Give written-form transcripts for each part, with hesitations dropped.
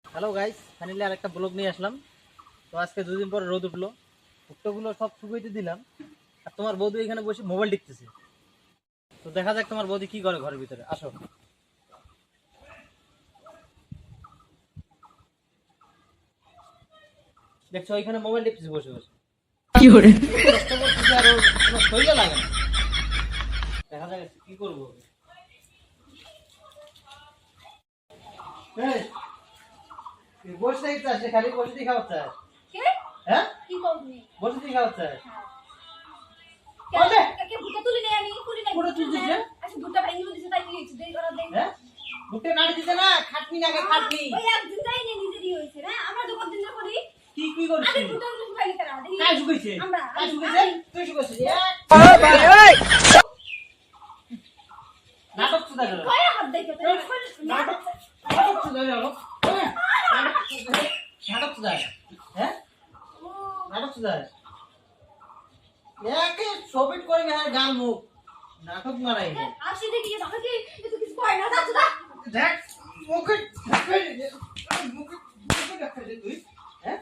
Hello guys, finally আরেকটা blog নিয়ে আসলাম। তো আজকে দুদিন পরে রোদ উঠলো, ভুট্টাগুলো সব শুকাইতে দিলাম, আর তোমার বৌদি এখানে বসে মোবাইল দেখতেছে। তো দেখা যাক তোমার বৌদি কি করে ঘরের ভিতরে। আসো, দেখছো ওইখানে মোবাইল দেখতেছে বসে বসে। কি করে কষ্ট করতেছে আর ওর কোনো শরীরে লাগে না। দেখা যাক কি করবো। বসে দেখতে খালি বসে দেখা হচ্ছে। হ্যাঁ কি করবি বসে দেখা হচ্ছে। কে ভুটা তুলি নেই আমি তুলি নাই পুরো তুলছিস না? আচ্ছা ভুটা ভাঙি দিছে তাই দিয়েছি দেই করা দেই হ্যাঁ ভুট্টা নাড়ি দিতে না, খাটনি নাগে খাটনি। ওই একদিন তাই নেই নিজেরই হইছে না, আমরা তো কতদিন ধরে করি। কি কি করছিস? আরে ভুটা গুলো শুকাইলি তারা দেখি কাজ শুকাইছে। আমরা কাজ শুকাইছে, তুই শুকাইছিস। ও ভাই ওই নাটক সুদা গেল। কয় হাত দেখো তো নাটক সুদা গেল। নাটক সুদা। হ্যাঁ নাটক সুদা। একে শোবিট করে না গাল মুখ নাটক মারাই। আসি দেখি আমাকে এত কিছু কয় না দাদা দাদা দেখ মুখে মুখে দেখা যায় তুই। হ্যাঁ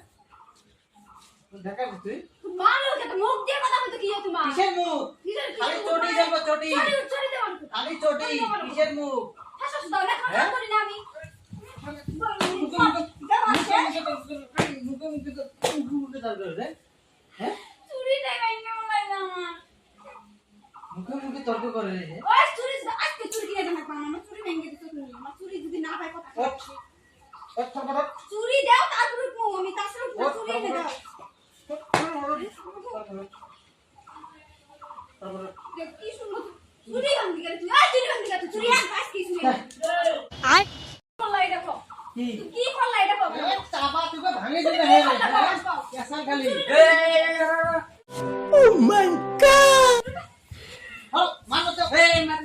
দেখা যায় তুই মারো কে তো মুখ দিয়ে কথা বলতে কি তোমার কিসের মুখ? খালি চটি যাবো চটি। চড়ি দেব খালি চটি কিসের মুখ? হাসা দাও না কথা করি না আমি চুরি দেই ভাঙা বলাই না আমার মুখে মুখে তর্ক করে রে। ওই চুরি আজকে চুরি কিনে দেন না আমার চুরি ভেঙে দিতে তুমি আমার চুরি যদি না হয় কথা চুরি দাও তারপর আমি তাছাড়া চুরি এনে দাও কি সুন্দর চুরি ভাঙি গেল তুই চুরি ভাঙি গেল চুরি এক পাঁচ কি চুরি আয় করলাই দেখো কি করলাই দেখো চাপা তুই ভাঙে দিলে হে কেসা খালি। ও মাই গড হ্যালো মারো তো এই মার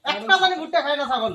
একটা মানে ভুট্টা খায় না ছাগল।